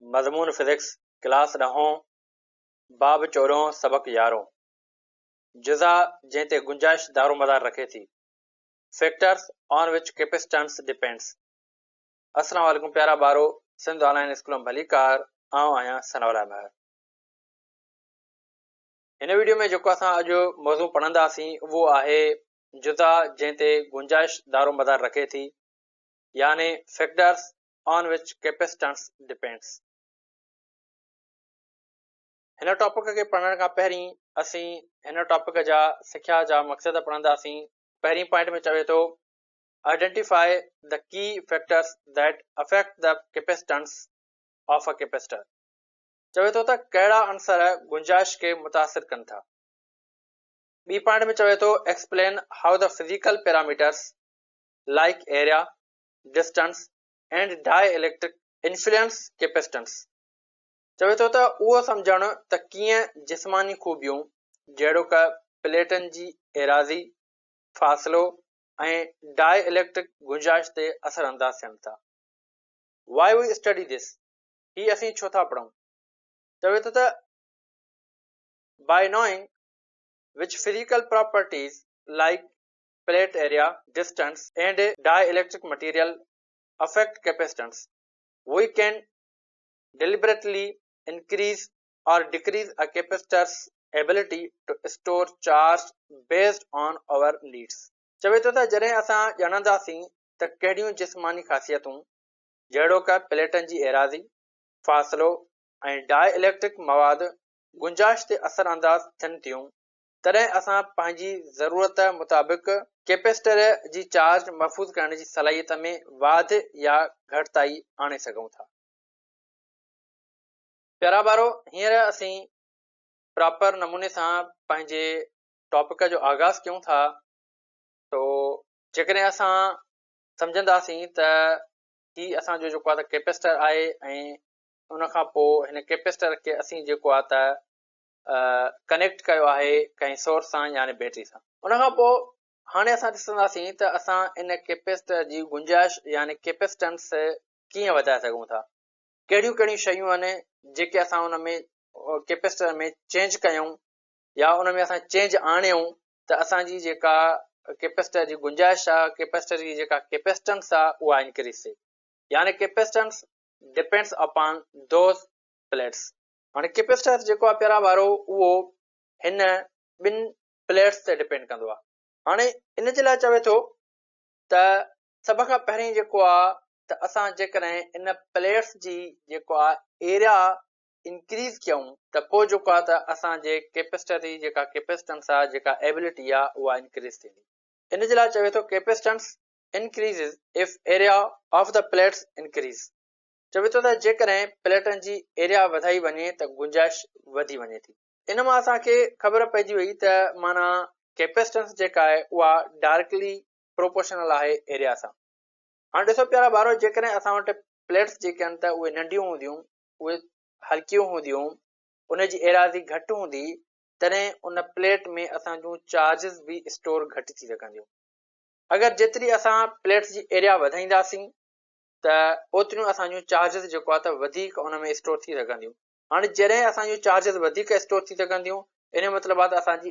मज़मून physics class 10 बाब 14 सबक 11 जुज़ा जंहिं ते गुंजाइश दारोमदार रखे थी factors on which capacitance depends. अस्सलाम वालेकुम प्यारा ॿारो, सिंध ऑनलाइन स्कूल में भलीकार आउं आहियां सनौला महर। हिन वीडियो में जेको असां अॼु मौज़ू पढ़ंदासीं उहो आहे जुज़ा जंहिं ते गुंजाइश दारोमदार रखे थी, यानी factors on which capacitance depends. हिन टॉपिक खे पढ़ण खां पहिरीं असीं हिन टॉपिक जा सिख्या जा मक़सद पढ़ंदासीं। पहिरीं पॉइंट में चवे थो identify the key factors that affect the capacitance of a capacitor. चवे थो त कहिड़ा अंसर गुंजाइश खे मुतासिर कनि था। ॿी पॉइंट में चवे थो explain how the physical parameters like area, distance and dielectric influence capacitance. चवे थो त उहो सम्झणु त कीअं जिस्मानी खूबियूं जहिड़ो क प्लेटनि जी एराज़ी, फ़ासिलो ऐं डाई इलेक्ट्रिक गुंजाइश ते असरअंदाज़ थियनि था। वाई वी स्टडी दिस, ही असीं छो था पढ़ूं। चवे थो त by knowing which physical properties like plate area, distance and dielectric material affect capacitance, we can deliberately increase or decrease a capacitor's ability to store charge based on our needs. चवे थो त जॾहिं असां ॼाणंदासीं त कहिड़ियूं जिस्मानी ख़ासियतूं जहिड़ो क प्लेटनि जी एराज़ी, फ़ासिलो ऐं डाई इलेक्ट्रिक मवाद गुंजाइश ते असरअंदाज़ थियनि थियूं, तॾहिं असां पंहिंजी ज़रूरत मुताबिक़ कैपेसिटर जी चार्ज महफ़ूज़ करण जी सलाहियत में वाध या घटिताई आणे सघूं था। प्यारा ॿारो, हींअर असीं प्रॉपर नमूने सां पंहिंजे टॉपिक जो आगाज़ कयूं था। तो जेकॾहिं असां सम्झंदासीं त ही असांजो जेको आहे त कैपेसिटर आहे ऐं उन खां पोइ हिन कैपेसिटर खे असीं जेको आहे त कनेक्ट कयो आहे कंहिं सोर्स सां यानी बैटरी सां। उनखां पोइ हाणे असां ॾिसंदासीं त असां इन कैपेसिटर जी गुंजाइश यानी कैपेसिटेंस कीअं वधाए सघूं था। कहिड़ियूं कहिड़ियूं शयूं आहिनि जेके असां उन में कैपेसिटर में चेंज कयूं या उन में असां चेंज आणियूं त असांजी जेका कैपेसिटर जी गुंजाइश आहे, कैपेसिटर जी जेका कैपेसिटेंस आहे उहा इंक्रीज़ थिए। यानी capacitance depends upon those plates. हाणे कैपेसिटर जेको आहे प्यारा वारो उहो हिन ॿिनि प्लेट्स ते डिपेंड कंदो आहे। हाणे इन जे लाइ चवे थो त सभ खां पहिरीं जेको आहे त असां जेकॾहिं इन प्लेट्स जी जेको आहे एरिया इंक्रीज़ कयूं त पोइ जेको आहे त असांजे कैपेसिटर जी जेका कैपेसिटेंस आहे, जेका एबिलिटी आहे उहा इंक्रीज़ थींदी। इन जे लाइ चवे थो capacitance increases if area of the plates increase. चवे थो त जेकॾहिं प्लेटनि जी एरिया वधाई वञे त गुंजाइश वधी वञे थी। इन मां असांखे ख़बर पइजी वई त माना कैपेसिटेंस जेका आहे उहा डायरेक्टली प्रोपोर्शनल आहे एरिया सां। हाणे ॾिसो प्यारा ॿारो, जेकॾहिं असां वटि प्लेट्स जेके आहिनि त उहे नंढियूं हूंदियूं, उहे हल्कियूं हूंदियूं, उनजी एराज़ी घटि हूंदी, तॾहिं उन प्लेट में असां जूं चार्जिस बि स्टोर घटि थी सघंदियूं। अगरि जेतिरी असां प्लेट्स जी एरिया वधाईंदासीं त ओतिरियूं असांजूं चार्जिस जेको आहे त वधीक उन में स्टोर थी सघंदियूं। हाणे जॾहिं असांजूं चार्जिस वधीक स्टोर थी सघंदियूं, इन जो मतिलबु आहे त असांजी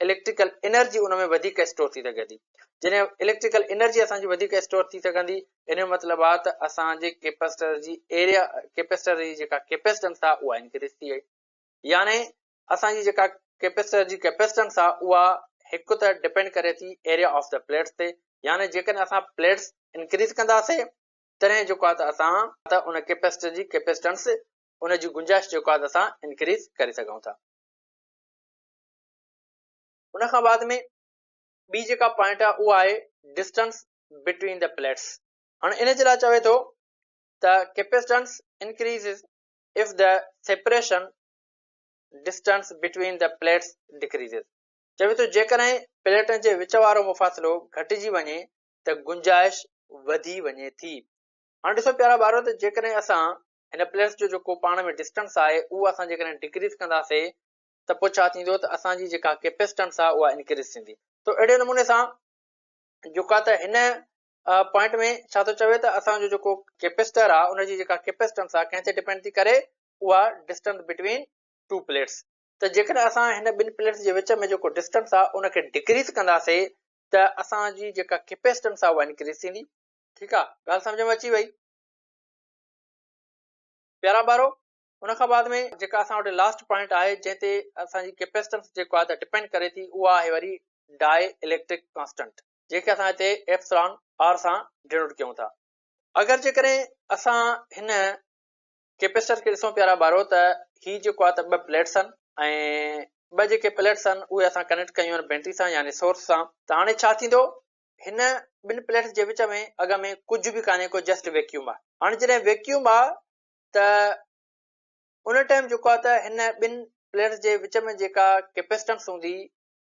इलेक्ट्रिकल एनर्जी उन में वधीक स्टोर थी सघे थी। जॾहिं इलेक्ट्रिकल एनर्जी असांजी वधीक स्टोर थी सघंदी, इन जो मतिलबु आहे त असांजे कैपेसिटर जी एरिया, कैपेसिटर जी जेका कैपेसिटेंस आहे उहा इंक्रीज़ थी वई। यानी असांजी जेका कैपेसिटर जी कैपेसिटेंस आहे उहा हिकु त डिपेंड करे थी एरिया ऑफ द प्लेट्स ते। यानी जेकॾहिं असां प्लेट्स इंक्रीज़ कंदासीं तॾहिं जेको आहे त असां त उन कैपेसिटर जी कैपेसिटेंस, उन जी गुंजाइश जेको आहे त असां इंक्रीज़ करे सघूं था। उन खां बाद में ॿी जेका पॉइंट आहे उहा आहे डिस्टेंस बिटवीन द प्लेट्स। हाणे इन जे लाइ चवे थो त capacitance increases if the separation distance between the plates decreases. चवे थो जेकॾहिं प्लेटनि जे विच वारो मुफ़ासिलो घटिजी वञे त गुंजाइश वधी वञे थी। हाणे ॾिसो प्यारा ॿारो, त जेकॾहिं असां हिन प्लेट्स जो जेको पाण में डिस्टेंस आहे उहो असां जेकॾहिं डिक्रीज़ कंदासीं त पोइ छा थींदो त असांजी जेका कैपेसिटेंस आहे उहा इंक्रीज़ थींदी। तो अहिड़े नमूने सां जेको आहे त हिन पॉइंट में छा थो चवे त असांजो जेको कैपेसिटर आहे उनजी जेका कैपेसिटेंस आहे कंहिं ते डिपेंड थी करे उहा डिस्टेंस बिटवीन टू प्लेट्स। त जेकॾहिं असां हिन ॿिनि प्लेट्स जे विच में जेको डिस्टेंस आहे उनखे डिक्रीज़ कंदासीं त असांजी जेका कैपेसिटेंस आहे उहा इंक्रीज़ थींदी। ठीकु आहे, ॻाल्हि सम्झ में अची वई प्यारा ॿारो। उन खां बाद में जेका असां वटि लास्ट पॉइंट आहे जंहिं ते असांजी कैपेसिटेंस जेको आहे त डिपेंड करे थी उहा आहे वरी डाई इलेक्ट्रिक कांस्टेंट, जेके असां हिते एप्सिलॉन आर सां डिनोट कयूं था। अगरि जेकॾहिं असां हिन कैपेसिटर खे ॾिसूं प्यारा ॿारो त ही जेको आहे त ॿ प्लेट्स आहिनि ऐं ॿ जेके प्लेट्स आहिनि उहे असां कनेक्ट कयूं आहिनि बैटरी सां यानी सोर्स सां। त हाणे छा थींदो, हिन ॿिनि प्लेट्स जे विच में अॻ में कुझु बि कान्हे को जस्ट वैक्यूम आहे। हाणे जॾहिं वैक्यूम आहे त उन टाइम जेको आहे त हिन ॿिनि प्लेट्स जे विच में जेका कैपेसिटेंस हूंदी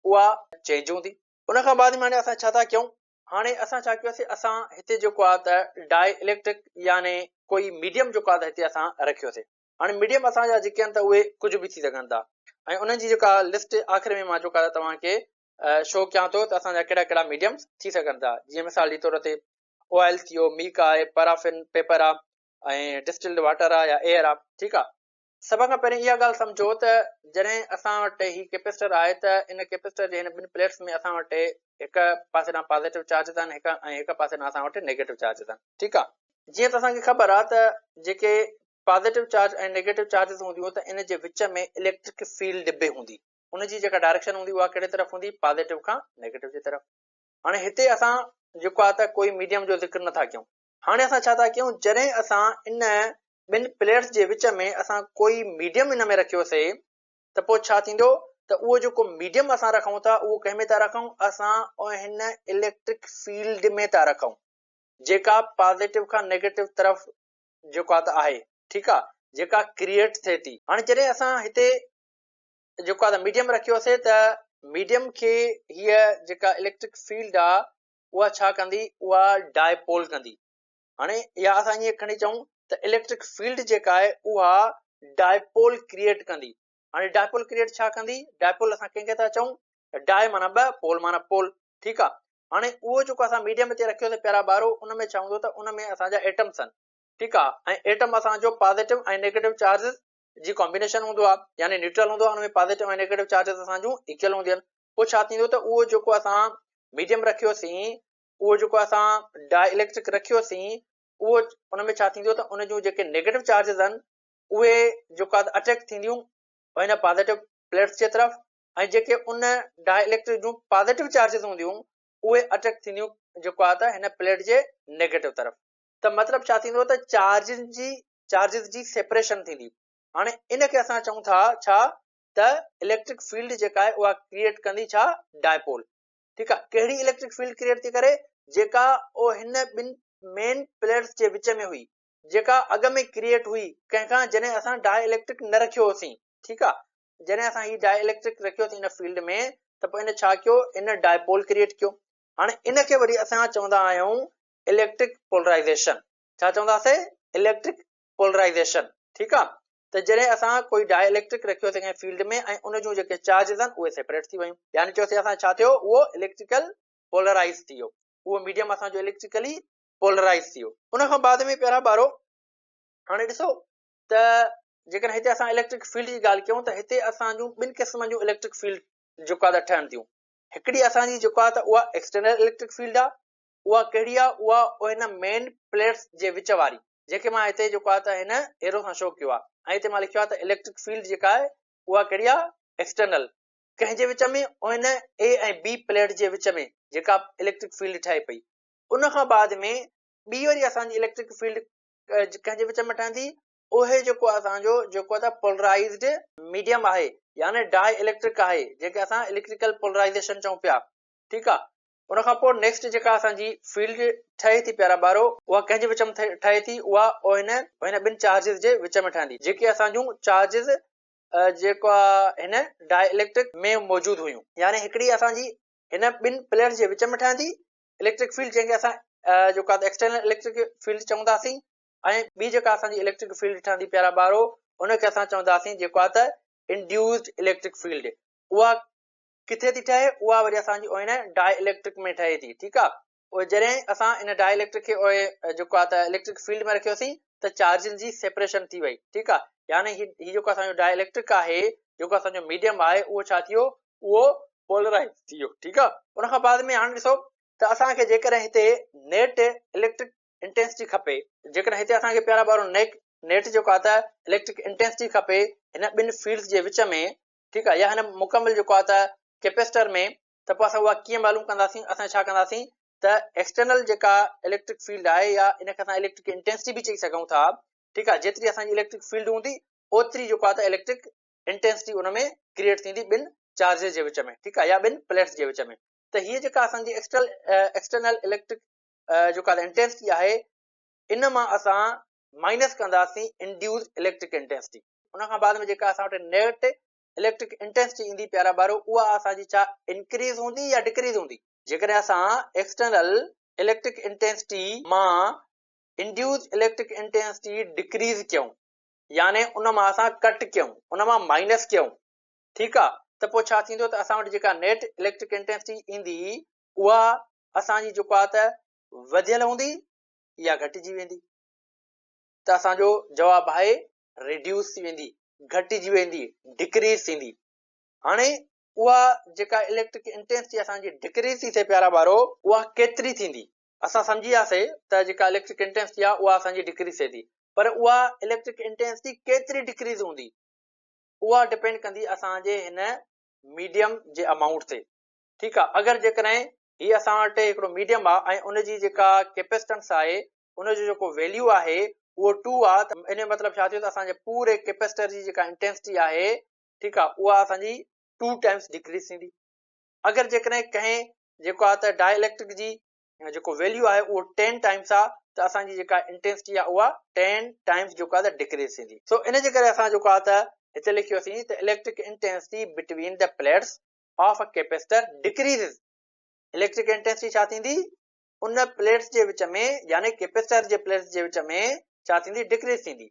उहा चेंज हूंदी। उन खां बाद में हाणे असां छा था कयूं, हाणे असां छा कयोसीं, असां हिते जेको आहे त डाई इलेक्ट्रिक यानी कोई मीडियम जेको आहे त हिते असां रखियोसीं। हाणे मीडियम असांजा जेके आहिनि त उहे कुझु बि थी सघनि था ऐं उन्हनि जी जेका लिस्ट आख़िर में मां जेको आहे तव्हांखे शो कयां थो त असांजा कहिड़ा कहिड़ा मीडियम्स थी सघनि था। जीअं मिसाल जे तौर ते ऑयल थी वियो, मीक आहे, पैराफिन पेपर आहे ऐं डिस्टिल्ड वाटर आहे या एयर आहे। ठीकु आहे, सभ खां पहिरीं इहा ॻाल्हि सम्झो त जॾहिं असां वटि ही कैपेसिटर आहे त इन कैपेसिटर जे हिन ॿिनि प्लेट्स में असां वटि हिक पासे ॾांहुं पॉज़िटिव चार्जिस आहिनि ऐं हिक पासे ॾांहुं असां वटि नेगेटिव चार्जिस आहिनि। ठीकु आहे, जीअं त असांखे ख़बर आहे त जेके पॉज़िटिव चार्ज ऐं नेगेटिव चार्जिस हूंदियूं त इन जे विच में इलेक्ट्रिक फील्ड बि हूंदी। उनजी जेका डायरेक्शन हूंदी उहा कहिड़े तरफ़ हूंदी, पॉज़िटिव खां नेगेटिव जी तरफ़। हाणे हिते असां जेको आहे त कोई मीडियम जो ज़िक्र नथा कयूं। हाणे असां छा था कयूं, जॾहिं असां इन ॿिनि प्लेट्स जे विच में असां कोई मीडियम इन में रखियोसीं त पोइ छा थींदो त उहो जेको मीडियम असां रखूं था उहो कंहिं में था रखूं, असां हिन इलेक्ट्रिक फील्ड में था रखूं जेका पॉज़िटिव खां नेगेटिव तरफ़ जेको आहे त आहे। ठीकु आहे, जेका क्रिएट थिए थी। हाणे जॾहिं असां हिते जेको आहे त मीडियम रखियोसीं त मीडियम खे हीअ जेका इलेक्ट्रिक फील्ड आहे उहा छा कंदी, उहा डायपोल कंदी। हाणे या असां ईअं खणी चऊं त इलेक्ट्रिक फील्ड जेका आहे उहा डायपोल क्रिएट कंदी। हाणे डायपोल क्रिएट छा कंदी, डायपोल असां कंहिंखे था चऊं, डाय माना ॿ, पोल माना पोल। ठीकु आहे, हाणे उहो जेको असां मीडियम ते रखियोसीं प्यारा ॿारो, उन में छा हूंदो त उन में असांजा एटम्स आहिनि। ठीकु आहे, ऐं एटम असांजो पॉज़िटिव ऐं नेगेटिव चार्जिस जी कॉम्बिनेशन हूंदो आहे यानी न्यूट्रल हूंदो आहे, हुन में पॉज़िटिव ऐं नेगेटिव चार्जिस असांजूं इक्वल हूंदियूं आहिनि। पोइ छा थींदो त उहो जेको असां मीडियम रखियोसीं, उहो जेको असां डाई इलेक्ट्रिक रखियोसीं, उहो उन में छा थींदो त उन जूं जेके नेगेटिव चार्जिस आहिनि उहे जेको आहे अट्रैक्ट थींदियूं हिन पॉज़िटिव प्लेट्स जे तरफ़, ऐं जेके उन डाई इलेक्ट्रिक जूं पॉज़िटिव चार्जिस हूंदियूं उहे अट्रैक्ट थींदियूं जेको आहे त हिन प्लेट जे नेगेटिव तरफ़। त मतिलबु छा थींदो त चार्जिस जी सेपरेशन थींदी। हाणे इनखे असां चऊं था छा त इलेक्ट्रिक फील्ड जेका आहे उहा क्रिएट कंदी छा, डायपोल। ठीकु आहे, कहिड़ी इलेक्ट्रिक फील्ड क्रिएट थी करे, जेका हिन ॿिनि मेन प्लेट्स जे विच में हुई, जेका अॻ में क्रिएट हुई कंहिंखां जॾहिं असां डाई इलेक्ट्रिक न रखियो होसीं। ठीकु आहे, जॾहिं असां ही डाई इलेक्ट्रिक रखियोसीं इन फील्ड में त पोइ इन छा कयो, इन डायपोल क्रिएट कयो। हाणे इनखे वरी असां चवंदा आहियूं इलेक्ट्रिक पोलराइज़ेशन। छा चवंदासीं, इलेक्ट्रिक पोलराइज़ेशन। ठीकु आहे, त जॾहिं असां कोई डाई इलेक्ट्रिक रखियोसीं कंहिं फील्ड में ऐं उन जूं जेके चार्जिस आहिनि उहे सेपरेट थी वियूं, यानी चयोसीं असां छा थियो, उहो इलेक्ट्रिकल पोलराइज़ थी वियो, उहो मीडियम असांजो इलेक्ट्रिकली पोलराइज़ थी वियो। उन खां बाद में प्यारा ॿारो हाणे ॾिसो त जेकॾहिं हिते असां इलेक्ट्रिक फील्ड जी ॻाल्हि कयूं त हिते असांजूं ॿिनि क़िस्मनि जूं इलेक्ट्रिक फील्ड जेको आहे त ठहनि थियूं। हिकिड़ी असांजी जेको आहे त उहा एक्सटर्नल इलेक्ट्रिक फील्ड आहे। उहा कहिड़ी आहे, उहा हिन मेन प्लेट्स जे विच वारी, जेके मां हिते जेको आहे त हिन एरो सां शो कयो आहे, ऐं हिते मां लिखियो आहे त इलेक्ट्रिक फील्ड जेका आहे उहा कहिड़ी आहे, एक्सटर्नल। कंहिंजे विच में, हिन ए ऐं बी प्लेट जे विच में जेका इलेक्ट्रिक फील्ड ठहे पई। उन खां बाद में ॿी वरी असांजी इलेक्ट्रिक फील्ड कंहिंजे विच में ठहंदी, उहे जेको असांजो जेको आहे पोलराइज़्ड मीडियम आहे यानी डाई इलेक्ट्रिक आहे, जेके असां इलेक्ट्रिकल पोलराइज़ेशन चऊं पिया। ठीकु आहे, उन खां पोइ नेक्स्ट जेका असांजी फील्ड ठहे थी प्यारा ॿारो, उहा कंहिंजे विच में ठहे थी, उहा हिन ॿिनि चार्जिस जे विच में ठहंदी, जेके असांजूं चार्जिस जेको हिन डाई इलेक्ट्रिक में मौजूदु हुयूं। यानी हिकिड़ी असांजी हिन ॿिनि प्लेट जे विच में ठहंदी इलेक्ट्रिक फील्ड, जंहिंखे असां जेको आहे एक्सटर्नल इलेक्ट्रिक फील्ड चवंदासीं, ऐं ॿी जेका असांजी इलेक्ट्रिक फील्ड ठहंदी प्यारा ॿारो, उनखे असां चवंदासीं जेको आहे त इंड्यूस्ड इलेक्ट्रिक फील्ड। उहा किथे थी ठहे, उहा वरी असांजी हिन डाई इलेक्ट्रिक में ठहे थी। ठीकु आहे, जॾहिं असां इन डाइलेक्ट्रिक खे जेको आहे त इलेक्ट्रिक फील्ड में रखियोसीं त चार्जिन जी सेपरेशन थी वई, ठीकु आहे। यानी ही जेको असांजो डाइलेक्ट्रिक आहे, जेको असांजो मीडियम आहे, उहो छा थी वियो, उहो पोलराइज थी वियो, ठीकु आहे। उन खां बाद में हाणे ॾिसो त असांखे जेकॾहिं हिते नेट इलेक्ट्रिक इंटेंसिटी खपे, जेकॾहिं हिते असांखे प्यारा ॿारो नेट जेको आहे त इलेक्ट्रिक इंटेंसिटी खपे हिन ॿिनि फील्ड्स जे विच में, ठीकु आहे, या हिन मुकमिल जेको आहे त कैपेसिटर में, त पोइ असां उहा कीअं मालूम कंदासीं? असां छा कंदासीं त एक्सटर्नल जेका इलेक्ट्रिक फील्ड आहे, या इनखे असां इलेक्ट्रिक इंटेंसिटी बि चई सघूं था, ठीकु आहे। जेतिरी असांजी इलेक्ट्रिक फील्ड हूंदी ओतिरी जेको आहे त इलेक्ट्रिक इंटेंसिटी उन में क्रिएट थींदी ॿिनि चार्जिस जे विच में, ठीकु आहे, या ॿिनि प्लेट्स जे विच में। त हीअ जेका असांजी एक्सटर्नल इलेक्ट्रिक जेका इंटेंसिटी आहे, इन मां असां माइनस कंदासीं इंड्यूस इलेक्ट्रिक इंटेंसिटी। उन खां बाद में जेका असां वटि नेट इलेक्ट्रिक इंटेंसिटी ईंदी प्यारा ॿारो, उहा असांजी छा इंक्रीज हूंदी या डिक्रीज हूंदी? जेकॾहिं असां एक्सटर्नल इलेक्ट्रिक इंटेंसिटी मां इंड्यूस इलेक्ट्रिक इंटेंसिटी डिक्रीज कयूं, यानी उन मां असां कट कयूं, उन मां माइनस कयूं, ठीकु आहे, त पोइ छा थींदो त असां वटि जेका नेट इलेक्ट्रिक इंटेंसिटी ईंदी उहा असांजी जेको आहे त वधियल हूंदी या घटिजी वेंदी? त असांजो जवाबु आहे रिड्यूस थी वेंदी, घटिजी वेंदी, डिक्रीज थींदी। हाणे उहा जेका इलेक्ट्रिक इंटेंसिटी असांजी डिक्रीज थी थिए प्यारा ॿारो, उहा केतिरी थींदी? असां सम्झी वियासीं त जेका इलेक्ट्रिक इंटेंसिटी आहे उहा असांजी डिक्रीज थिए थी, पर उहा इलेक्ट्रिक इंटेंसिटी केतिरी डिक्रीज हूंदी? उहा डिपेंड कंदी असांजे हिन मीडियम जे अमाउंट ते, ठीकु आहे। अगरि जेकॾहिं हीअ असां वटि हिकिड़ो मीडियम आहे ऐं उनजी जेका कैपेसिटेंस आहे, उनजो जेको वैल्यू आहे उहो 2 आहे, त इन जो मतिलबु छा थियो त असांजे पूरे कैपेसिटर जी जेका इंटेंसिटी आहे, ठीकु आहे, उहा असांजी 2 टाइम्स डिक्रीज थींदी। अगरि जेकॾहिं कंहिं जेको आहे त डाइलेक्ट्रिक जी जेको वैल्यू आहे उहो 10 टाइम्स आहे, त असांजी जेका इंटेंसिटी आहे उहा 10 टाइम्स जेको आहे त डिक्रीज थींदी। सो इन जे करे असां जेको आहे त हिते लिखियोसीं त electric intensity between the plates of a capacitor decrease. Electric intensity छा थींदी? उन प्लेट्स जे विच में, यानी कैपेसिटर जे प्लेट्स जे विच में छा थींदी? डिक्रीज थींदी।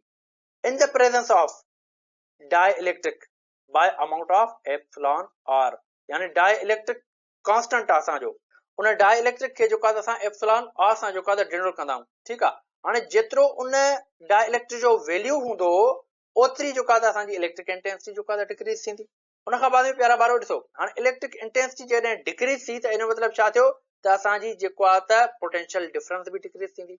In the presence of dielectric by amount of epsilon r, यानी डाइलेक्ट्रिक कांस्टेंट आहे असांजो, उन डाइलेक्ट्रिक खे जेको आहे असां एप्सिलॉन आर सां जेको आहे डिनोट कंदा आहियूं, ठीकु आहे। हाणे जेतिरो उन डाइलेक्ट्रिक जो वैल्यू हूंदो ओतिरी जेको आहे असांजी इलेक्ट्रिक इंटेंसिटी जेको आहे डिक्रीज थींदी। उन खां बाद में प्यारा ॿारो ॾिसो, हाणे इलेक्ट्रिक इंटेंसिटी जॾहिं डिक्रीज थी त इन जो मतिलबु छा थियो त असांजी जेको आहे त पोटेंशियल डिफरेंस बि डिक्रीज थींदी,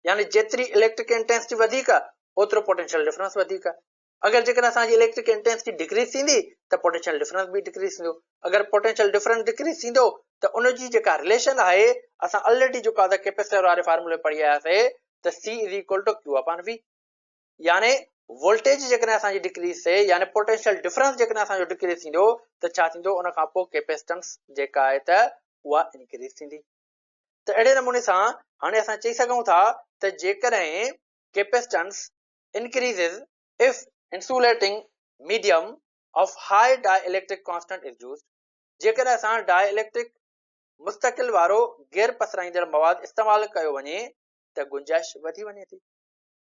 यानी जेतिरी इलेक्ट्रिक इंटेंसिटी वधीक ओतिरो पोटेंशियल डिफरेंस वधीक। अगरि जेकॾहिं असांजी इलेक्ट्रिक इंटेंसिटी डिक्रीज थींदी त पोटेंशियल डिफरेंस बि डिक्रीज थींदो। अगरि पोटेंशियल डिफरेंस डिक्रीज थींदो त उनजी जेका रिलेशन आहे, असां ऑलरेडी जेको आहे कैपेसिटर वारे फार्मूले पढ़ी आयासीं त C = Q/V, यानी वोल्टेज जेकॾहिं असांजी डिक्रीज थिए, यानी पोटेंशियल डिफरेंस जेकॾहिं असांजो डिक्रीज थींदो त छा थींदो? उन खां पोइ कैपेसिटेंस जेका आहे त उहा इंक्रीज थींदी। त अहिड़े नमूने सां हाणे असां चई सघूं था त जेकॾहिं capacitance increases if insulating medium of high dielectric constant is used, जेकॾहिं असां डाइलेक्ट्रिक मुस्तकिल वारो गैर पसराईंदड़ मवाद इस्तेमालु कयो वञे त गुंजाइश वधी वञे थी,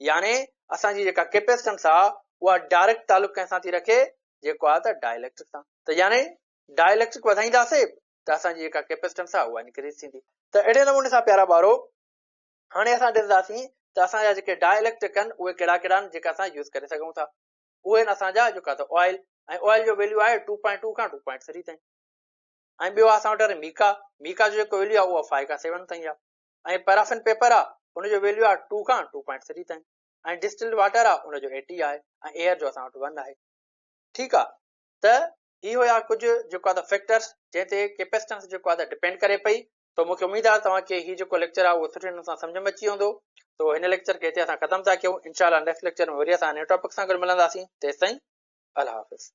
यानी असांजी जेका कैपेसिटेंस आहे उहा डायरेक्ट तालुक कंहिंसां थी रखे, जेको आहे त डाइलेक्ट्रिक सां। त यानी डाइलेक्ट्रिक वधाईंदासीं त असांजी जेका कैपेसिटेंस आहे उहा इंक्रीज थींदी। त अहिड़े नमूने सां प्यारा ॿारो हाणे असां ॾिसंदासीं त असांजा जेके डाइलेक्ट्रिक आहिनि उहे कहिड़ा कहिड़ा आहिनि जेका असां यूज़ करे सघूं था। उहे आहिनि असांजा जेका त ऑयल, ऐं ऑयल जो वैल्यू आहे 2.2 खां 2.3 ताईं। ऐं ॿियो असां वटि मीका, मीका जो जेको वैल्यू आहे उहा 5 खां 7 ताईं आहे। ऐं पैराफिन पेपर आहे, उनजो वैल्यू आहे 2 खां 2.3 ताईं। ऐं डिस्टिल्ड वाटर आहे, उनजो 80 आहे। ऐं एयर जो असां वटि 1 आहे, ठीकु आहे। त इहे हुया कुझु जेको आहे त फैक्टर्स जंहिं ते कैपेसिटेंस जेको आहे त डिपेंड करे पई। तो मूंखे उमेद आहे तव्हांखे हीउ जेको लेक्चर आहे उहो सुठे नमूने सां सम्झ में अची वेंदो। तो हिन लेक्चर खे हिते असां ख़तमु था कयूं। इंशाअल्लाह नेक्स्ट लेक्चर में वरी असां नए टॉपिक सां गॾु मिलंदासीं। तेसिताईं अल्लाह हाफ़िज़।